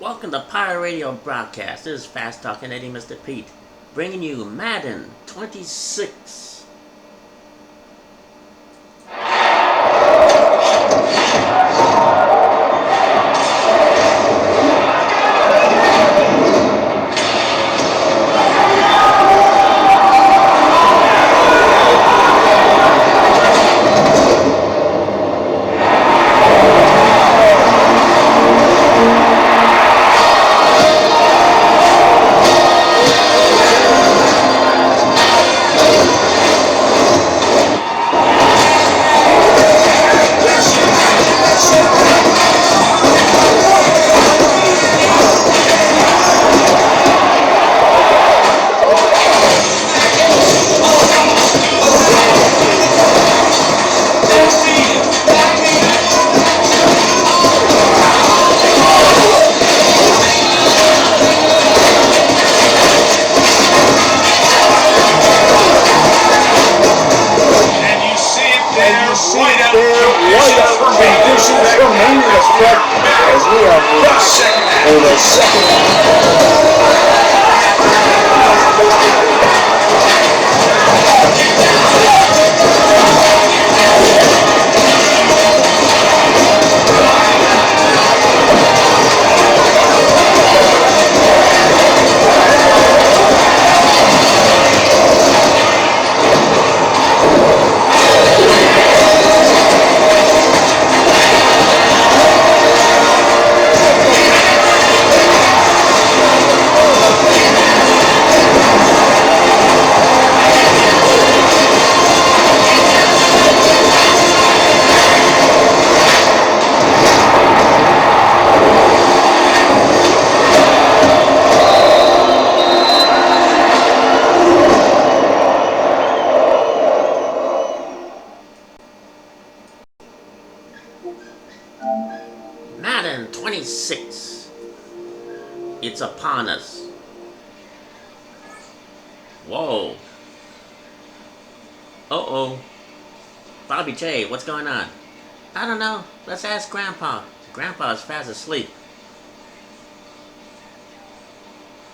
Welcome to Pirate Radio Broadcast. This is Fast Talking Eddie Mr. Pete, bringing you Madden 26. Madden 26. It's upon us. Whoa. Uh-oh. Bobby J, what's going on? I don't know. Let's ask Grandpa. Grandpa's fast asleep.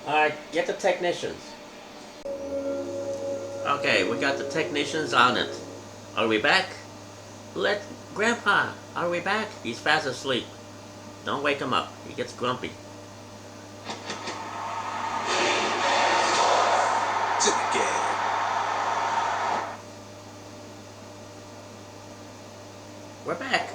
Alright, get the technicians. Okay, we got the technicians on it. Are we back? Grandpa, are we back? He's fast asleep. Don't wake him up. He gets grumpy. To the game. We're back.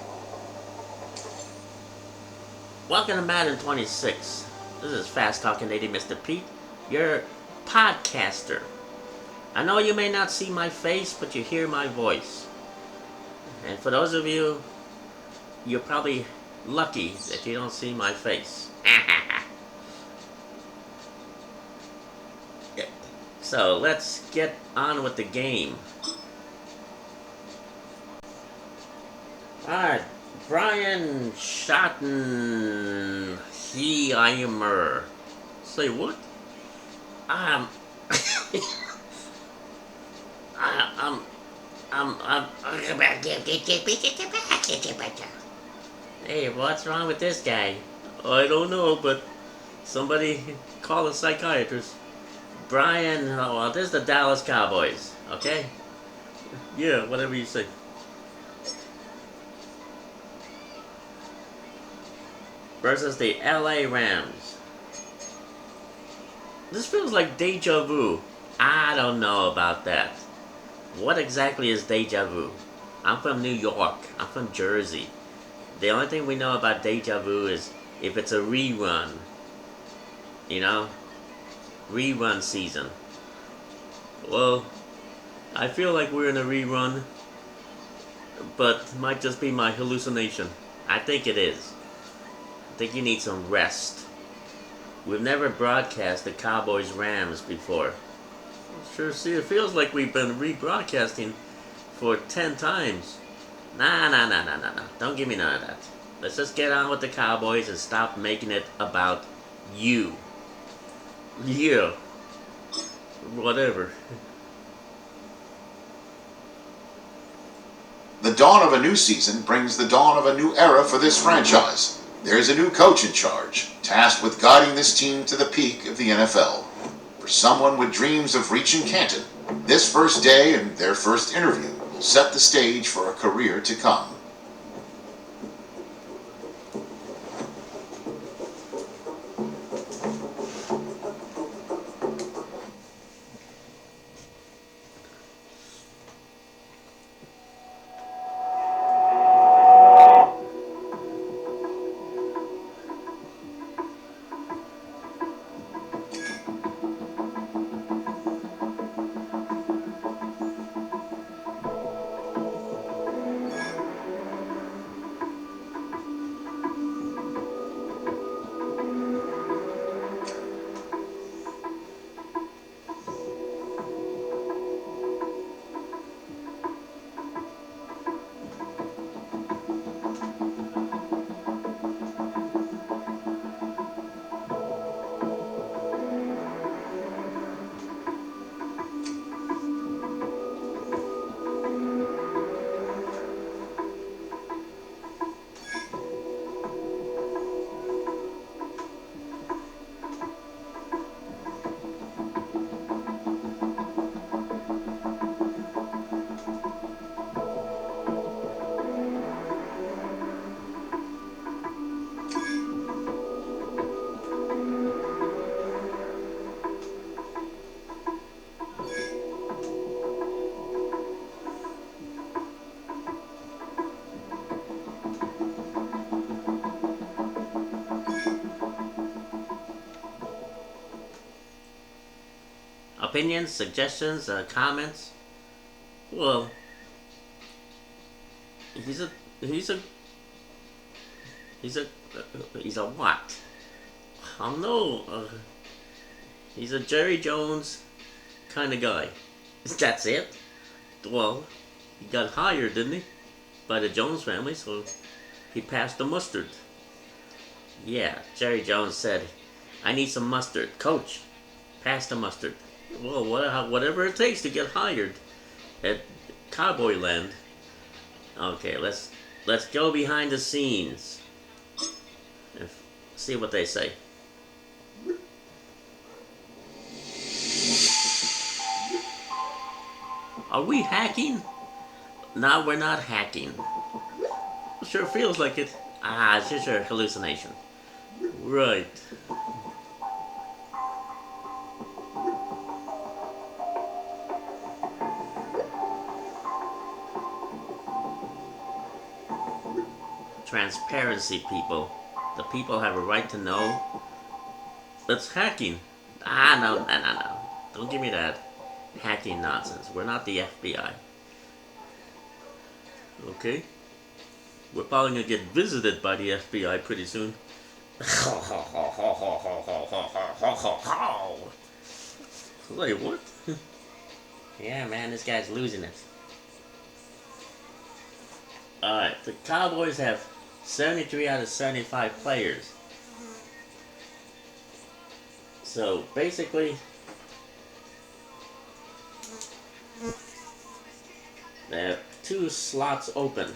Welcome to Madden 26. This is Fast Talking Lady Mr. Pete, your podcaster. I know you may not see my face, but you hear my voice. And for those of you, you're probably lucky that you don't see my face. So let's get on with the game. Alright, Brian Schottenheimer. Say what? Hey, what's wrong with this guy? I don't know, but somebody call a psychiatrist. Brian, oh, well, this is the Dallas Cowboys, okay? Yeah, whatever you say. Versus the LA Rams. This feels like deja vu. I don't know about that. What exactly is deja vu? I'm from New York. I'm from Jersey. The only thing we know about deja vu is if it's a rerun. You know? Rerun season. Well, I feel like we're in a rerun, but it might just be my hallucination. I think it is. I think you need some rest. We've never broadcast the Cowboys Rams before. Sure, see, it feels like we've been rebroadcasting for 10 times. Nah. Don't give me none of that. Let's just get on with the Cowboys and stop making it about you. Yeah. Whatever. The dawn of a new season brings the dawn of a new era for this franchise. There's a new coach in charge, tasked with guiding this team to the peak of the NFL. For someone with dreams of reaching Canton, this first day and their first interview will set the stage for a career to come. Opinions, suggestions, comments? Well, he's a he's a he's a he's a what? I don't know. He's a Jerry Jones kind of guy. That's it. Well, he got hired, didn't he, by the Jones family? So he passed the mustard. Yeah, Jerry Jones said, "I need some mustard, Coach. Pass the mustard." Well, whatever it takes to get hired at Cowboy Land. Okay, let's go behind the scenes and see what they say. Are we hacking? No, we're not hacking. Sure feels like it. Ah, it's just a hallucination. Right. Transparency, people. The people have a right to know. That's hacking. Ah, no. Don't give me that hacking nonsense. We're not the FBI. Okay? We're probably gonna get visited by the FBI pretty soon. Wait, what? Yeah, man, this guy's losing it. Alright, the Cowboys have 73 out of 75 players. So basically, they have 2 slots open.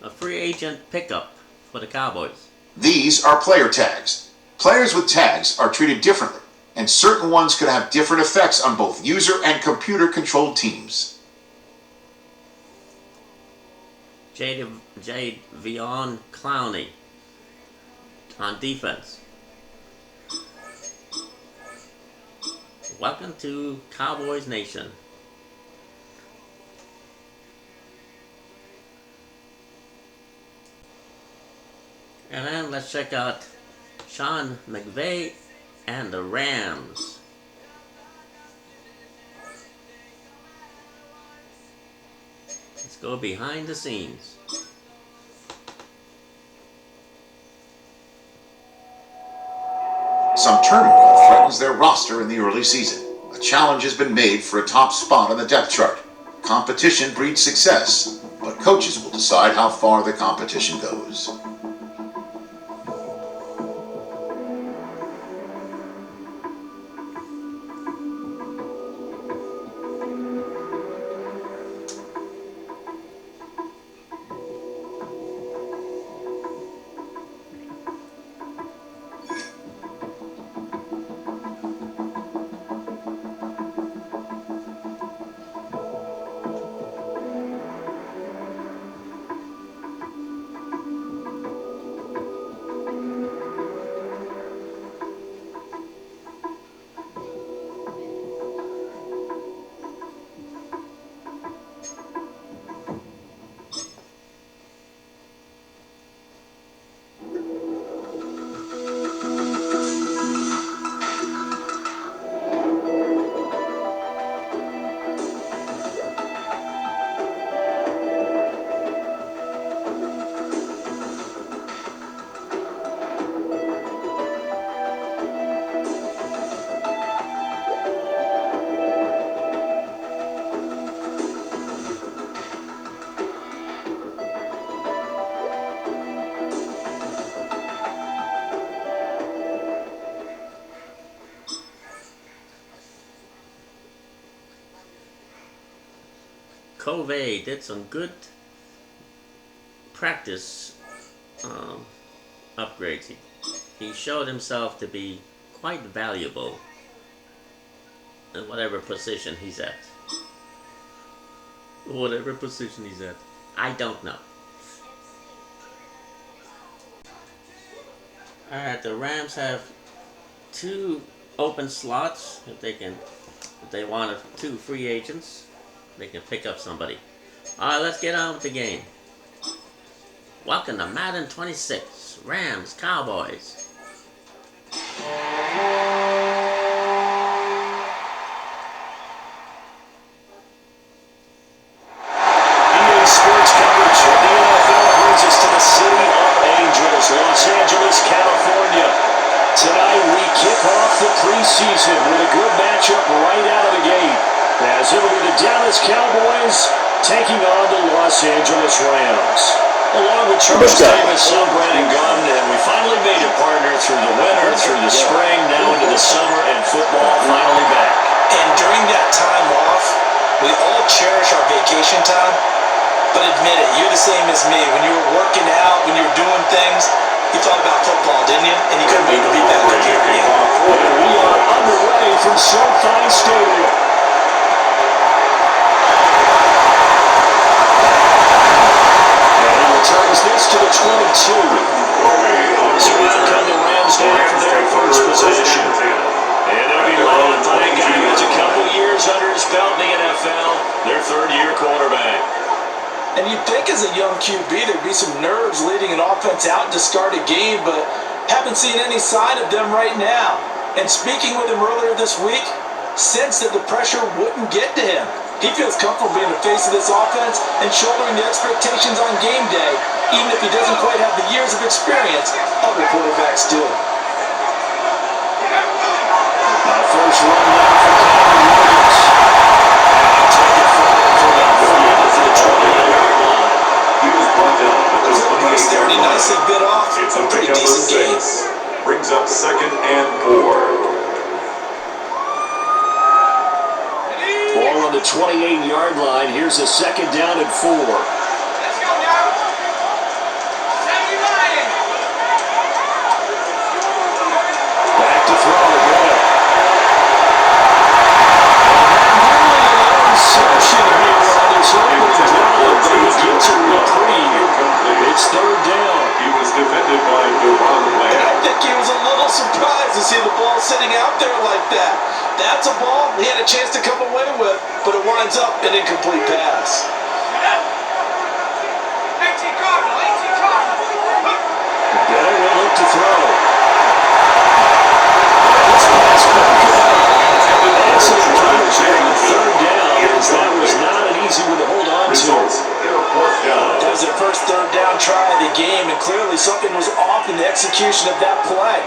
A free agent pickup for the Cowboys. These are player tags. Players with tags are treated differently, and certain ones could have different effects on both user and computer-controlled teams. Jadeveon Clowney on defense. Welcome to Cowboys Nation. And then let's check out Sean McVay and the Rams. Let's go behind the scenes. Some turmoil threatens their roster in the early season. A challenge has been made for a top spot on the depth chart. Competition breeds success, but coaches will decide how far the competition goes. Covey did some good practice upgrades. He showed himself to be quite valuable in whatever position he's at. Whatever position he's at. I don't know. Alright, the Rams have 2 open slots. If they want 2 free agents, they can pick up somebody. Alright, let's get on with the game. Welcome to Madden 26, Rams, Cowboys. Sports coverage of the NFL brings us to the city of angels, Los Angeles, California. Tonight we kick off the preseason with a good matchup right out of the gate, as it'll be the Dallas Cowboys taking on the Los Angeles Rams. Along with Charles Davis, I'm Brandon Gunn, and we finally made a partner through the winter, through the spring, now into the summer, and football finally back. And during that time off, we all cherish our vacation time. But admit it, you're the same as me. When you were working out, when you were doing things, you thought about football, didn't you? And you couldn't wait to be back up here again. We are underway from SoFi Stadium. And he returns this to the 22. So now come the Rams down for their first possession. And they'll be led by a guy who has a couple years under his belt in the NFL, their third-year quarterback. And you'd think as a young QB there'd be some nerves leading an offense out to start a game, but haven't seen any sign of them right now. And speaking with him earlier this week, sensed that the pressure wouldn't get to him. He feels comfortable being the face of this offense and shouldering the expectations on game day, even if he doesn't quite have the years of experience other quarterbacks do. First run now for Cowboys. Take it forward for about 4 to the 20-yard line. He was brought down at the 28-yard line. Nicely bit off. It's A a pretty pickup of decent game. 6. Brings up 2nd and 4. Ball on the 28-yard line. Here's a 2nd down and 4. Let's go now. Sammy Ryan. Back to throw again. Insertion here on this opening drive, but he gets a reprieve. It's 3rd down. He was defended by Deron And Lamb. I think he was a little surprised to see the ball sitting out there like that. That's a ball he had a chance to come away with, but it winds up an incomplete pass. 18 Cardinal, 18 Cardinal. Better will look to throw. This pass broken up. Excellent coverage here on 3rd down, as that was not an easy one to hold on to. Results, here are 4th down. That was their first 3rd down try of the game, and clearly something was off in the execution of that play.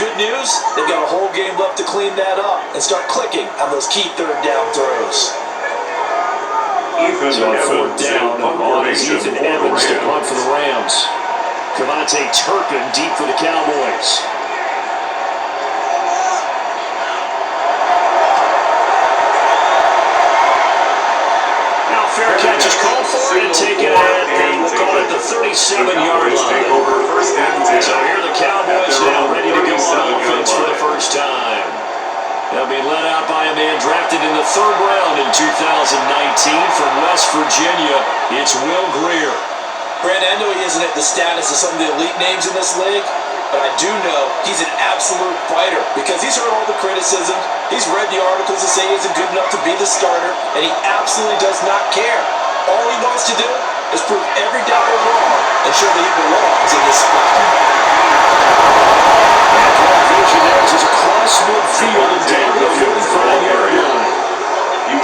Good news, they've got a whole game left to clean that up and start clicking on those key 3rd down throws. Ethan So on 4th Evans down, in punt on is formation Ethan for the Evans to punt Rams. for the Rams. Cavante Turpin deep for the Cowboys. Now fair catch is called for and taken at we'll call it the 37-yard Take line. over 1st and 10. So here are the Cowboys now ready to go on offense for the first time. They'll be led out by a man drafted in the 3rd round in 2019 from West Virginia. It's Will Greer. Brandon, I know he isn't at the status of some of the elite names in this league, but I do know he's an absolute fighter because he's heard all the criticism. He's read the articles that say he isn't good enough to be the starter, and he absolutely does not care. All he wants to do is prove every doubter wrong and show that he belongs in this spot. Vision there is across midfield and down the 45-yard line.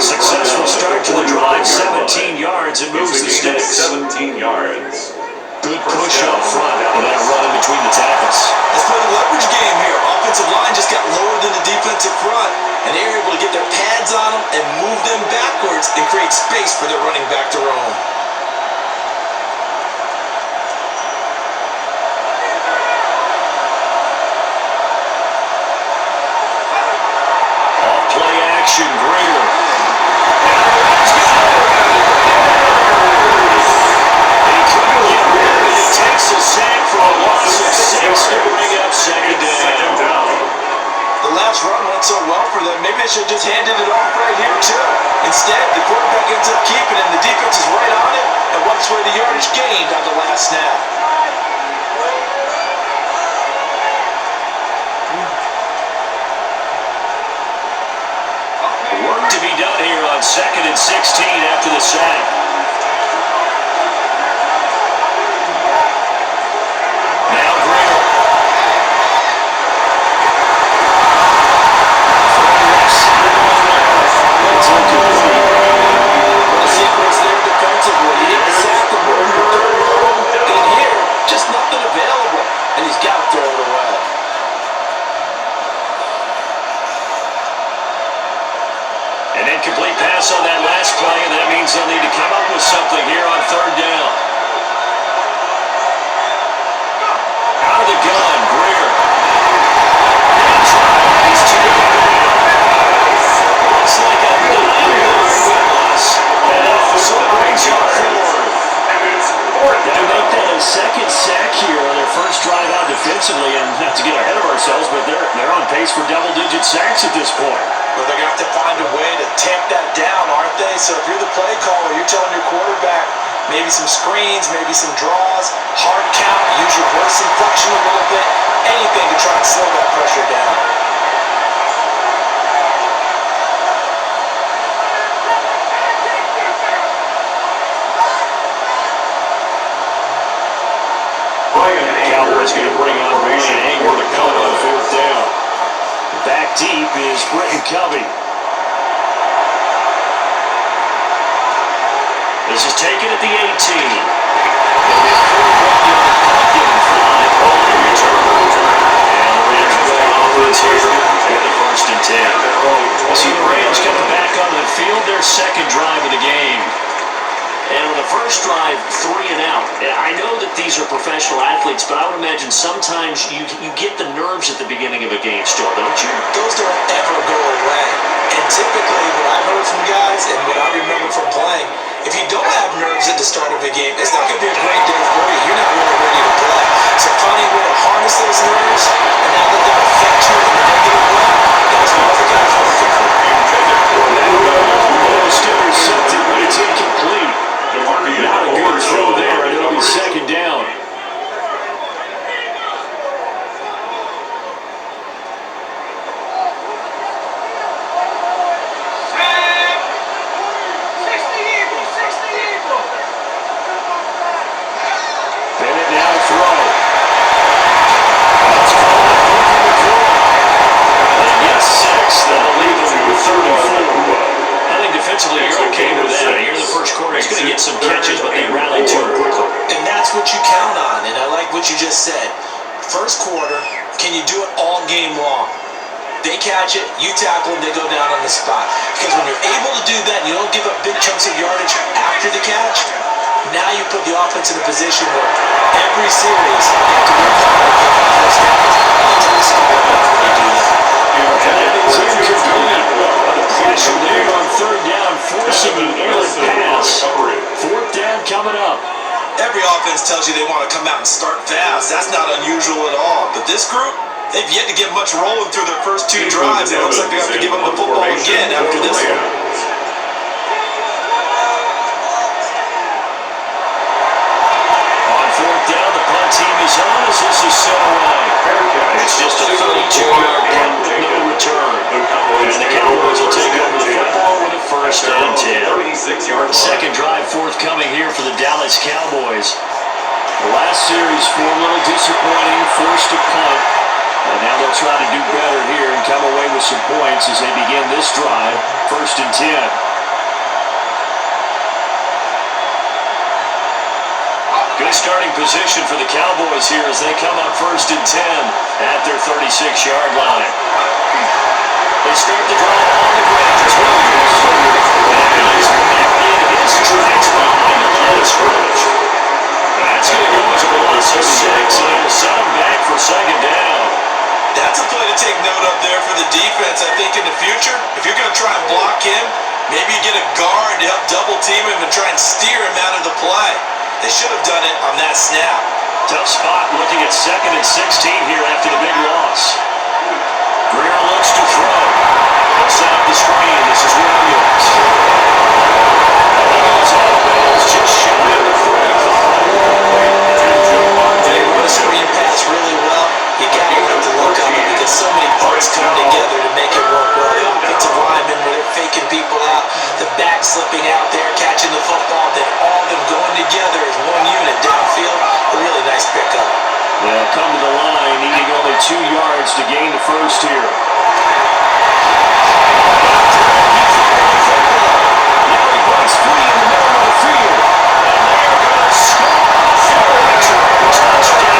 Successful start to the drive, 17 yards, and moves the It's a gain of sticks. 17 yards. Good push up front and that run in between the tackles. Let's play a leverage game here. Offensive line just got lower than the defensive front, and they're able to get their pads on them and move them backwards and create space for their running back to roam. Off play action, Greer. defense should have just handed it off right here, too. Instead, the quarterback ends up keeping it, and the defense is right on it and wipes away the yardage gained on the last snap. Work to be done here on 2nd and 16 after the sack. Now Greer. The sequence there defensively. He hit the sack and moved to the third row. And here, just nothing available. And he's got to throw it away. An incomplete pass on that last play, and that means they'll need to come up with something here on 3rd down. Out of the gun, Greer. And tries to go down. Looks like a 9-yard loss. And also brings up 4. They make that a second sack here on their first drive out defensively, and not to get ahead of ourselves, but they're on pace for double-digit sacks at this point. Well, they're going to have to find a way to tamp that down, aren't they? So if you're the play caller, you're telling your quarterback maybe some screens, maybe some draws, hard count, use your voice inflection a little bit, anything to try and slow that pressure down. Cowboys going to bring on Brian Anger to come on 4th down. Back deep is Britton Covey. This is taken at the 18. They'll get 41 on the return. And the Rams play offense here with the 1st and 10. We'll see the Rams coming back onto the field, their second drive of the game. And on the first drive, 3 and out. I know that these are professional athletes, but I would imagine sometimes you get the nerves at the beginning of a game still, don't you? Those don't ever go away. And typically, what I've heard from guys and what I remember from playing, if you don't have nerves at the start of a game, it's not going to be a great day for you. You're not really ready to play. So finding a way to harness those nerves and not let them affect you in a negative way, that's what the guys are looking for. Still receptive, but it's incomplete. Not a good throw there, and it'll be 2nd down. Bennett now to throw. That's and yes, 6. That'll leave him with 3rd and 4. I think defensively you're okay with that. Here in the first quarter, he's going to get some catches, but they rally to him quickly. And that's what you count on, and I like what you just said. First quarter, can you do it all game long? They catch it, you tackle them, they go down on the spot. Because when you're able to do that, and you don't give up big chunks of yardage after the catch, now you put the offense in a position where every series you have to work hard to get that first down. Until the second half, they do that. And that is incomplete. The pressure there on 3rd down, forcing the errant pass. 4th down coming up. Every offense tells you they want to come out and start fast. That's not unusual at all. But this group, they've yet to get much rolling through their first 2 drives. It looks like they have to give up the football again after this one. On 4th down, the punt team is on as this is set away. It's just a 32-yard punt with no return. And the Cowboys will take over the football with a 1st and 10. Second drive forthcoming here for the Dallas Cowboys. The last series, 4 a little disappointing, forced to punt. And now they'll try to do better here and come away with some points as they begin this drive, 1st and 10. Good starting position for the Cowboys here as they come up 1st and 10 at their 36-yard line. They start the drive on the ground. And he's married in his tracks behind the line of scrimmage. That's going to go as a loss of 6, and it'll set him back for 2nd down. That's a play to take note of there for the defense. I think in the future, if you're going to try and block him, maybe you get a guard to help double team him and try and steer him out of the play. They should have done it on that snap. Tough spot looking at 2nd and 16 here after the big loss. Greer looks to throw. set up the screen. This is Williams. He goes open. It's just shy of the 45. They run a screen pass really well. You gotta like the look of it because so many parts come together to make it work well. The offensive linemen where they're faking people out, the back slipping out there, catching the football, then all of them going together as one unit downfield. A really nice pickup. They'll come to the line, needing only 2 yards to gain the first here. Now he breaks free in the middle of the field. And they're going to score for a touchdown.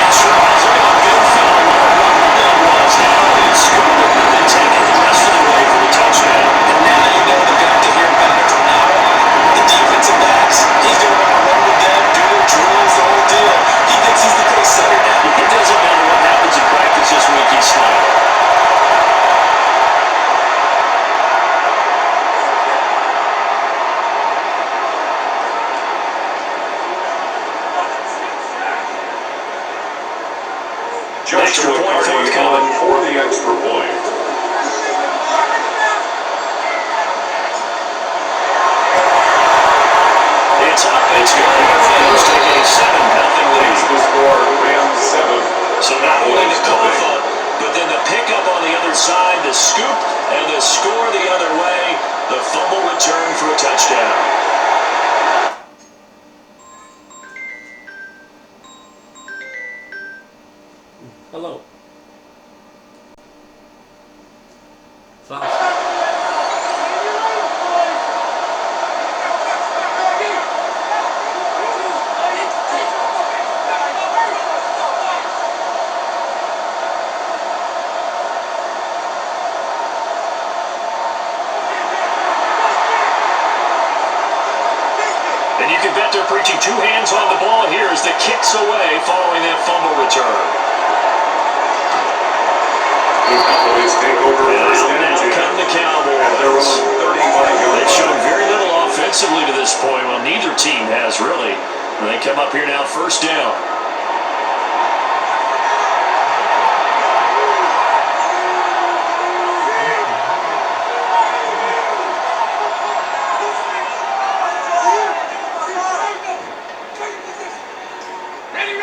And Charles, look how good fell what that was. Now it's scored and then take it the rest of the way for the touchdown. And now you know they're going to hear back from now on. The defensive backs, he's going to want to run with them, do their drills, the whole deal. He thinks he's the pace setter now. It doesn't matter what happens in practice this week, he's slick. Joshua point Carney forthcoming. for the extra point. It's up, it's good. Rams take a 7-0 lead. Takes the score, Rams 7. So not only the cough up, but then the pickup on the other side, the scoop, and the score the other way. The fumble return for a touchdown. Hello. Fast. And you can bet they're preaching 2 hands on the ball here as the kick's away following that fumble return. The Cowboys take over first and Now 10 come the Cowboys. at their own 35-yard They've shown line. very little offensively to this point. Well, neither team has really. And they come up here now first down.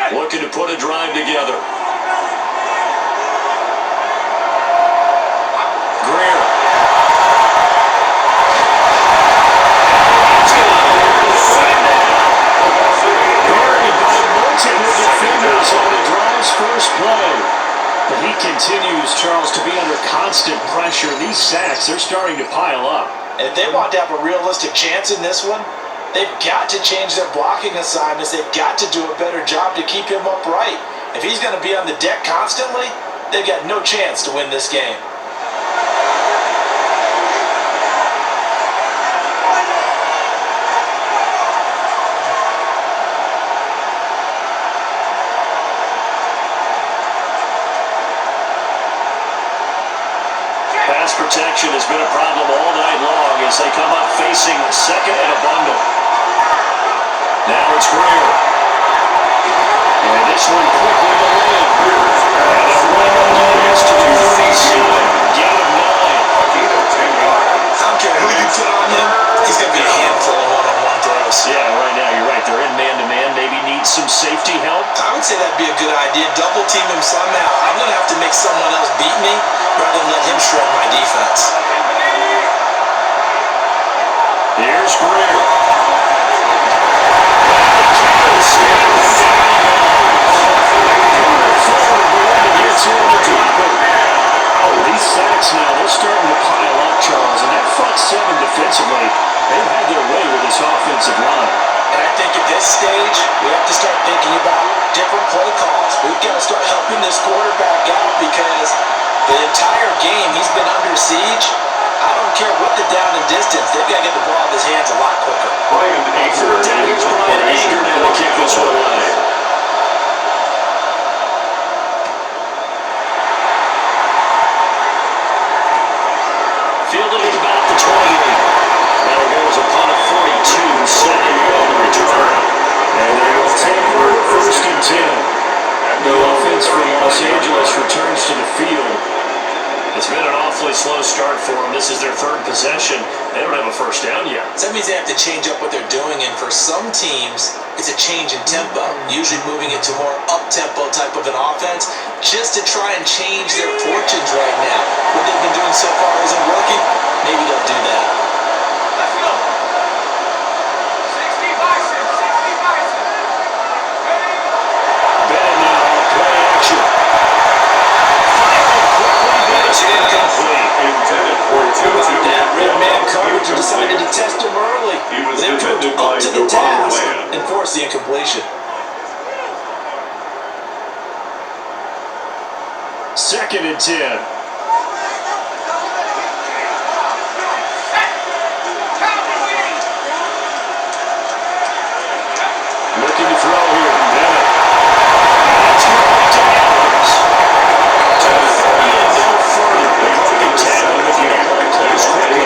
Looking to put a drive together. Greer. Guarded by multiple defenders on the drive's first play. But he continues, Charles, to be under constant pressure. These sacks, they're starting to pile up. And if they want to have a realistic chance in this one, they've got to change their blocking assignments. They've got to do a better job to keep him upright. If he's going to be on the deck constantly, they've got no chance to win this game. Pass protection has been a problem all night long as they come up facing second and a bundle. Now it's Greer. And this one quickly to Lynn. And a run gets to the 37. Gain of 9. Gain of 10 yards. I don't care who you put on him, he's going to be a handful of one-on-one throws. Yeah, right now you're right. They're in man-to-man. Maybe needs some safety help. I would say that'd be a good idea. Double team him somehow. I'm going to have to make someone else beat me rather than let him shred my defense. Here's Greer. Oh, these sacks now, they're starting to pile up, Charles. And that front 7 defensively, they've had their way with this offensive line. And I think at this stage, we have to start thinking about different play calls. We've got to start helping this quarterback out because the entire game he's been under siege. I don't care what the down and distance, they've got to get the ball out of his hands a lot quicker. Brian Anger. Here's Brian Anger now to kick this one away. Fielded at about the 28. Now it goes upon a 42, second on the return. And they'll take over first and 10. The offense offense for Los Angeles returns to the field. It's been an awfully slow start for them. This is their third possession. They don't have a first down yet. So that means they have to change up what they're doing, and for some teams, it's a change in tempo, usually moving it to more up-tempo type of an offense, just to try and change their fortunes right now. What they've been doing so far isn't working. Maybe they'll do that. Let's go. 60 Bison, 60 Bison. Ready? Bennett now on play action. Firing quickly, Bennett's incomplete. Intended for That red man coverage two-two. decided to test him early. He was They proved defended up by to the the wrong task man. and forced the incompletion. Second and 10. Looking to throw here. Bennett. That's right to Evans. To the 30 and no further. The broken tackle looking to cut it close quickly.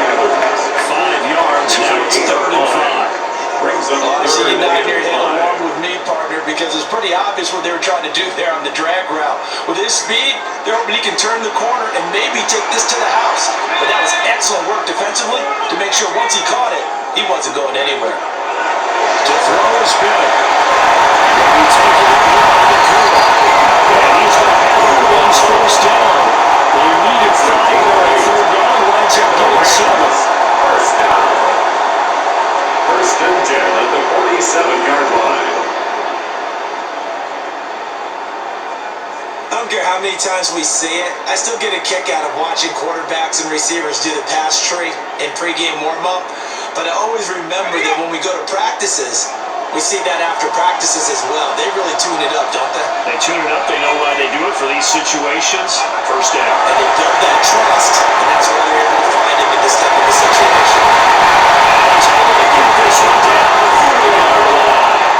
5 yards. Now it's 3rd and 5. Brings up I see you third nodding your and head five. along with me, partner, because it's pretty obvious what they were trying to do there on the drag route. With his speed, they're hoping he can turn the corner and maybe take this to the house. But that was excellent work defensively to make sure once he caught it, he wasn't going anywhere. To throw is Bennett. Maybe taking it here on the corner. And he's going to have the wins first down. They needed 5 on 3rd down. Winds up getting 7. First down. First and 10 at the 47-yard line. I don't care how many times we see it, I still get a kick out of watching quarterbacks and receivers do the pass tree in pregame warm-up. But I always remember that when we go to practices, we see that after practices as well. They really tune it up, don't they? They tune it up. They know why they do it for these situations. First down. And they build that trust, and that's why they're able to find him in this type of a situation. He's able to get this one down the 40-yard line.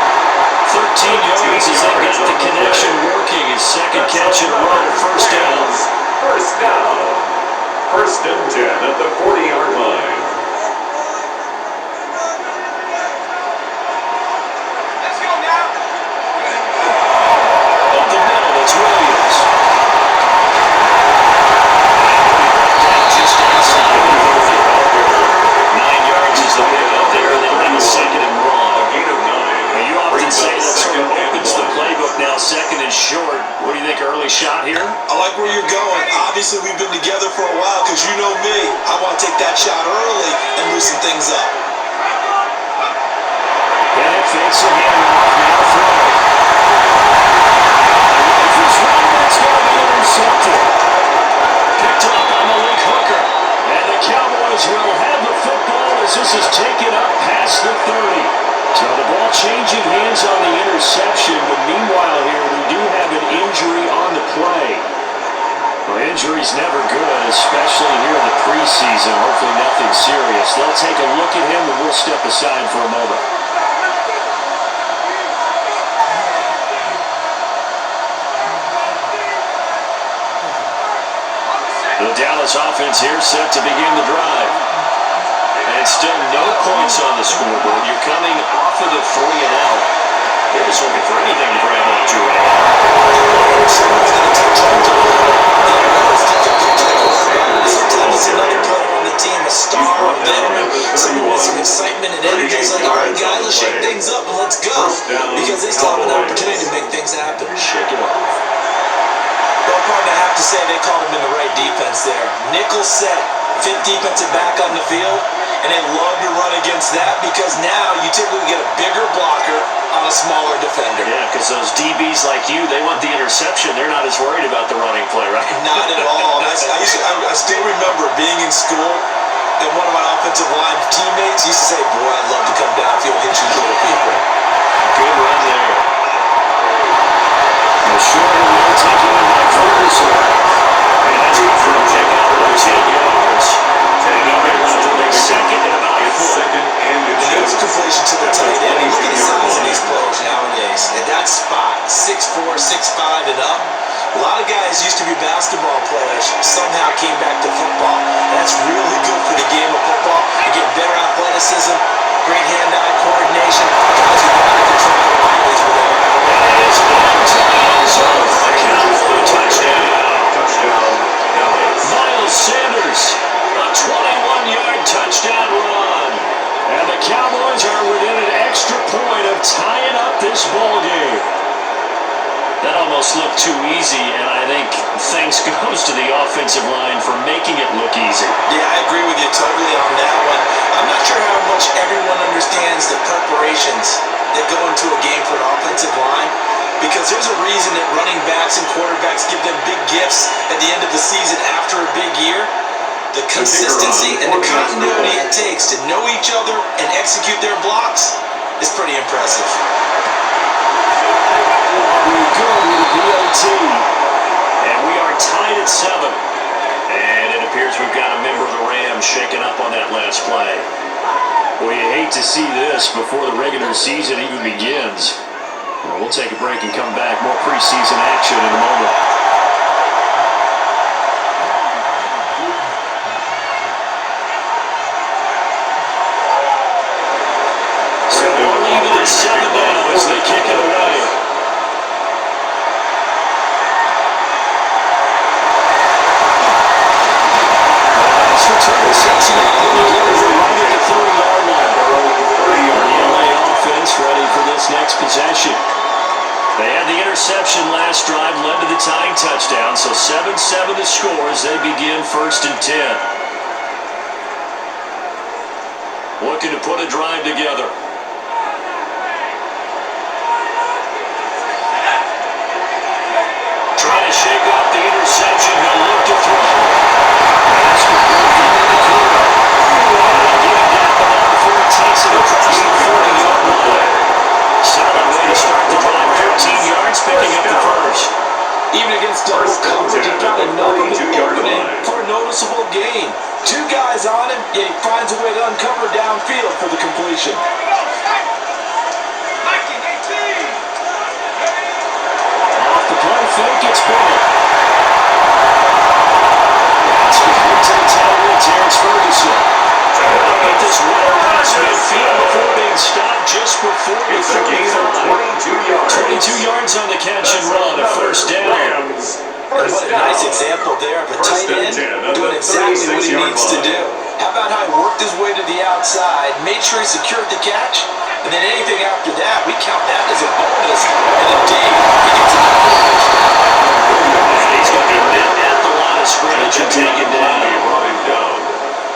13 yards as they got the connection working. His second catch in a row. First down. First down. First and 10 at the 40-yard line. Let's go now. Up the middle, it's Williams. Just outside of the 9 yards is the pickup there, and they'll have a second and long. A gain of 9. Now, you often say that sort of opens the playbook now, second and short. What do you think, early shot here? I like where you're going. Obviously, we've been together for a while, because you know me. I want to take that shot early and loosen things up. Bennett fakes a handoff, now throw. Rifles run, that's going to be intercepted. Picked up on the link hooker. And the Cowboys will have the football as this is taken up past the 30. So the ball changing hands on the interception, but meanwhile here we do have an injury on the play. Well, injury's never good, especially here in the preseason. Hopefully nothing serious. They'll take a look at him and we'll step aside for a moment. The Dallas offense here set to begin the drive. And still no points on the scoreboard. You're coming off of the 3 and out. They're just looking for anything to grab onto right now. Someone's going to touch on top. Sometimes it's another player on the team, a star, a veteran, someone with some excitement and energy. It's like, all right, guys, let's shake things up and let's go. Because they still have an opportunity to make things happen. Shake it off. Well, partner, I have to say they called him in the right defense there. Nickel set, fifth defensive back on the field, and they love to run against that because now you typically get a bigger blocker on a smaller defender. Yeah, because those DBs like you, they want the interception. They're not as worried about the running play, right? Not at all. I still remember being in school, and one of my offensive line teammates used to say, boy, I'd love to come downfield and hit you little people. Good run there. The shorter will taking it back for Russell. And that's good for him. Check out the 10 yards. 10 yards to the second and about 4. Second and And it was a completion to the tight end. And look at the size of these players nowadays. At that spot, 6'4", 6'5", and up. A lot of guys used to be basketball players, somehow came back to football. That's really good for the game of football. You get better athleticism, great hand-eye coordination. Guys who know how to control their thanks goes to the offensive line for making it look easy. Yeah, I agree with you totally on that one. I'm not sure how much everyone understands the preparations that go into a game for an offensive line, because there's a reason that running backs and quarterbacks give them big gifts at the end of the season after a big year. The consistency and the continuity it takes to know each other and execute their blocks is pretty impressive. We go to the PAT, and we are tied at 7. And it appears we've got a member of the Rams shaking up on that last play. Well, you hate to see this before the regular season even begins. Well, we'll take a break and come back. More preseason action in a moment. So we're leaving at 7 now as they kick it away. Nice return to Cincinnati. Right at the 30-yard line. The LA offense ready for this next possession. They had the interception last drive, led to the tying touchdown, so 7-7 the score as they begin 1st and 10. Looking to put a drive together. Trying to shake off the interception. He'll look to throw. That's getting down the before he takes it across the 40-yard line. Solid way to start the drive. 13 yards, picking up the first. Even against double coverage, he found enough of an opening for a noticeable gain. 2 guys on him, yet he finds a way to uncover downfield for the completion. 1918. Off the play fake, it's Bennett. That's complete to the tail with Terrence Ferguson. Get this runner past midfield before being stopped just before the 35. 22 yards on the catch and run, a first down. And what a nice example there of a tight end doing exactly what he needs to do. How about how he worked his way to the outside, made sure he secured the catch, and then anything after that, we count that as a bonus. And indeed, he gets it. He's going to be met at the line of scrimmage and taken down.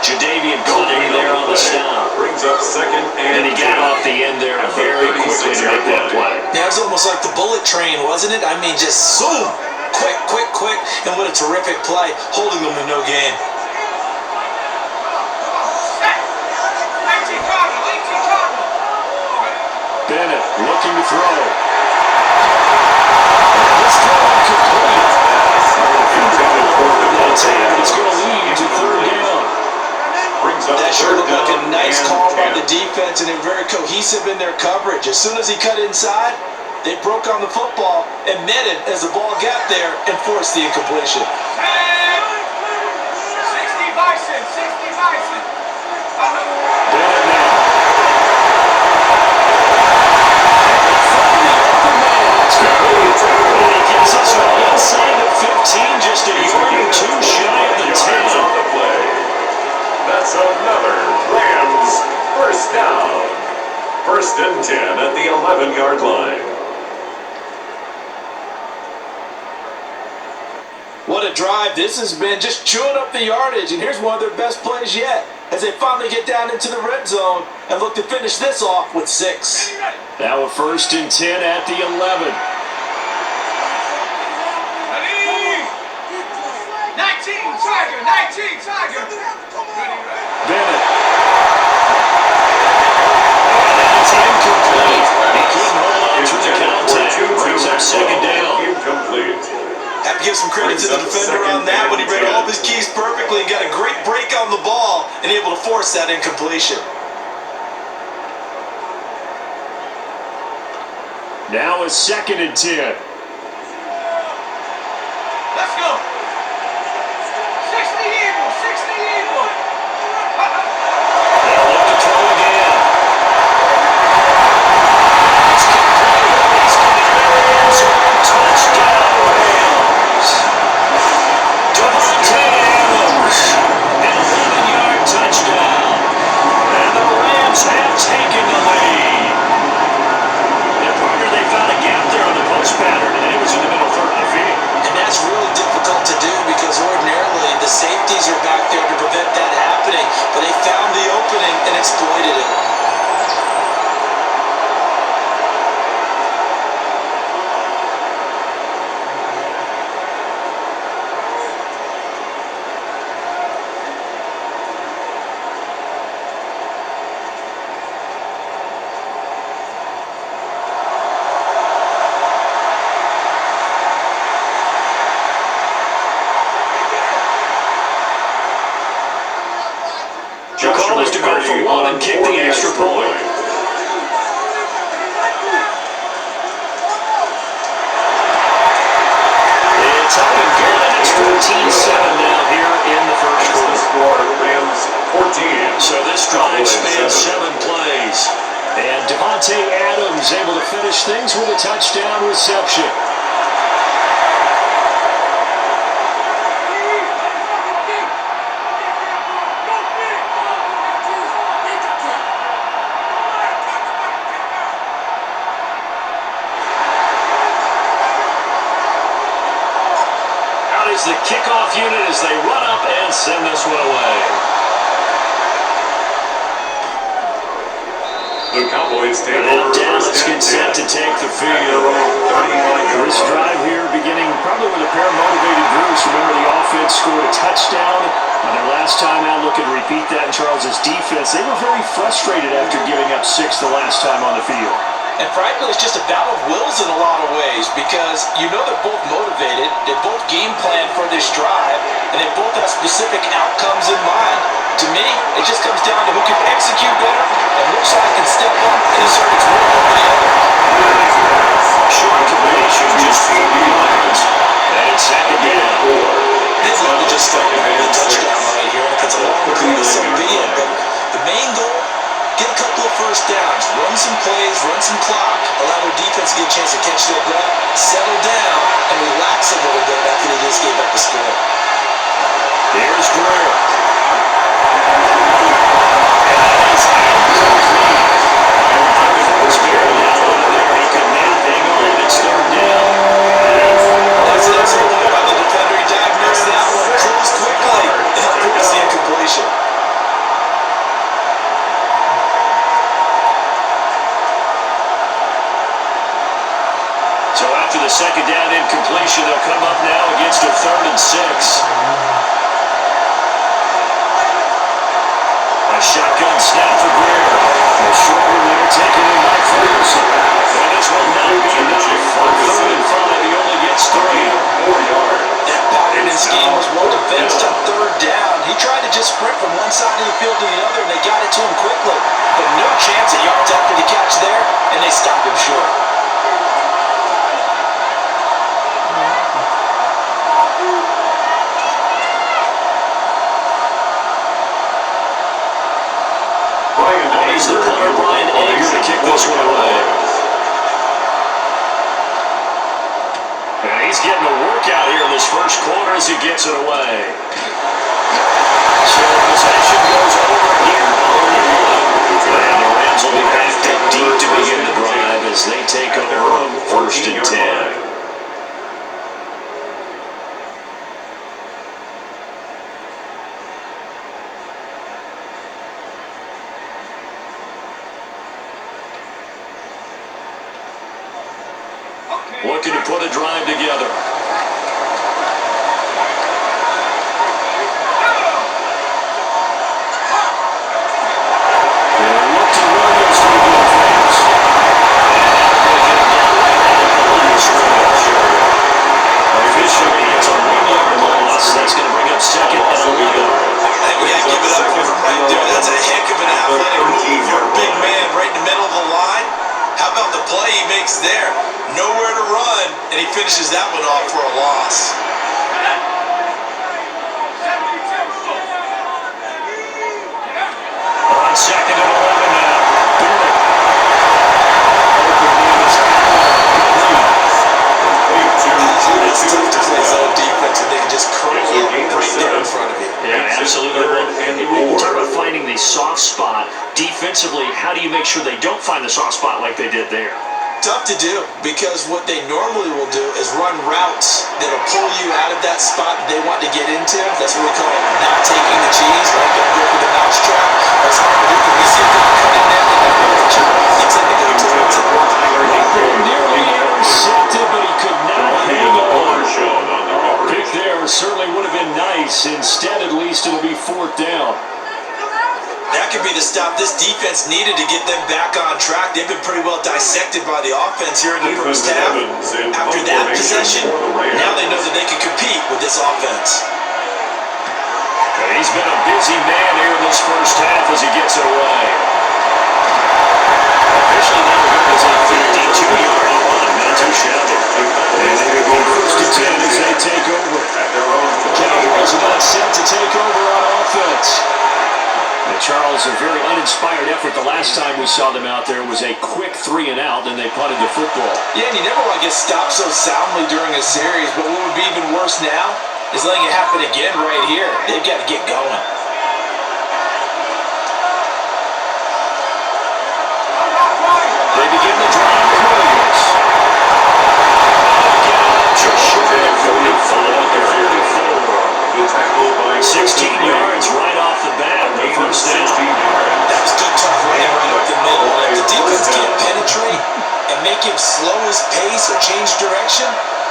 Jadavian Clowney there on the stop. Brings up 2nd and And he got off the end there very quickly to make that play. Yeah, it was almost like the bullet train, wasn't it? I mean, just zoom, quick, and what a terrific play, holding them to no gain. 18 Cardinal. Bennett looking to throw. This throw incomplete. It's going to lead to 3rd down. That sure looked like a nice call by the defense, and they're very cohesive in their coverage. As soon as he cut inside, they broke on the football and met it as the ball got there and forced the incompletion. 60 Bison. Bennett now. He gets us right inside the 15, just a yard or 2 shy of the 10. That's another Rams first down. 1st and 10 at the 11-yard line. What a drive this has been, just chewing up the yardage, and here's one of their best plays yet as they finally get down into the red zone and look to finish this off with 6. Now a 1st and 10 at the 11. 19 Tiger. Bennett. That's incomplete. He couldn't hold on to the contact. Brings up 2nd down. Incomplete. Have to give some credit to the defender on that when he read all of his keys perfectly and got a great break on the ball and able to force that incompletion. Now a 2nd and 10. Let's go. 60 Eagle. They'll look to throw again. It's complete. He's going to Rams. Touchdown Rams. Devontae Adams. An 11-yard touchdown. And the Rams have taken the lead. Their partner, they found a gap there on the post pattern. for one and kick the extra point. It's up and good, and it's 14-7 now here in the first quarter. Rams 14. So this drive spans 7 plays. And Devontae Adams able to finish things with a touchdown reception. Out is the kickoff unit as they run up and send this one away. The Cowboys take And over Dallas first and gets set 10. to take the field. This drive here beginning probably with a pair of motivated groups. Remember, the offense scored a touchdown on their last time out. Looking to repeat that in Charles's defense. They were very frustrated after giving up 6 the last time on the field. And frankly, it's just a battle of wills in a lot of ways because you know they're both motivated, they both game plan for this drive, and they both have specific outcomes in mind. To me, it just comes down to who can execute better and which side can step up and assert its role over the other. Short completion, just 4 yards. And it's second down. They'd love to just start with a touchdown right here, and if it's a long play, so be it. But the main goal, get a couple of first downs, run some plays, run some clock, allow their defense to get a chance to catch their breath, settle down, and relax a little bit after they just gave up the score. Here's Greer. That's an excellent play by the defender. He diagnosed that one, closed quickly, and helped force the incompletion. So after the second down incompletion, they'll come up now against a 3rd and 6. A shotgun snap for Greer. A short one there taken in by Ferguson. And this will not be enough. On 3rd and 5, he only gets 3. 4 yards. That pattern in scheme was well defensed on 3rd down. He tried to just sprint from one side of the field to the other, and they got it to him quickly. But no chance of yards after the catch there, and they stopped him short. He's the punter, Brian Ager, to kick this one away. And he's getting a workout here in this first quarter as he gets it away. So possession goes over here. And the Rams will be backed up deep to begin the drive as they take over on 1st and 10. Looking to put a drive together. And look to Williams to the offense. Officially, it's a 1-yard loss. That's going to bring up 2nd and 11. I think we got to give it up for him right there. That's a heck of an athletic move for a big man right in the middle of the line. How about the play he makes there? Nowhere to run, and he finishes that one off for a loss. On 2nd and 11 now. It's tough to play zone defense, and they can just curl it right there in front of you. Yeah, absolutely. We're talking about finding the soft spot. Defensively, how do you make sure they don't find the soft spot like they did there? Tough to do, because what they normally will do is run routes that'll pull you out of that spot that they want to get into. That's what we call not taking the cheese, right? Don't go for the mousetrap. That's hard to do because we see a guy cut in there and then you tend to go towards it. Nearly intercepted, but he could not hang on. Pick there certainly would have been nice. Instead, at least it'll be 4th down. That could be the stop this defense needed to get them back on track. They've been pretty well dissected by the offense here in the first half. After that possession, now they know that they can compete with this offense. He's been a busy man here in this first half as he gets it away. Officially now the goal is a 52-yard run. Not too shabby. And they will go first and 10 as they take over. The Cowboys are not set to take over on offense. And Charles, a very uninspired effort. The last time we saw them out there was a quick 3 and out, and they punted the football. Yeah, and you never want to get stopped so soundly during a series, but what would be even worse now is letting it happen again right here. They've got to get going. They begin the drive with Williams. Just short of 45 to 44. 16 yards right off the bat. The first down. That was good tough running right up the middle. If the defense can't penetrate and make him slow his pace or change direction,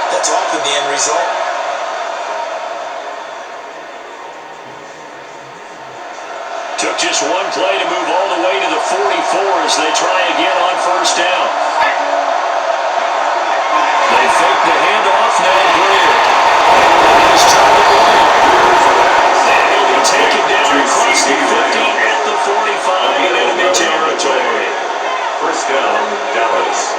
that's often the end result. Took just one play to move all the way to the 44 as they try again on first down. They fake the handoff, now Greer. It's time to go. And he'll be taken down across the 50 at the 45 in enemy territory. First down, Dallas.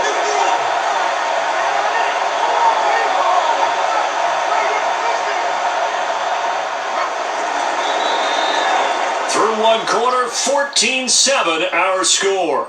Through one quarter, 14-7 our score.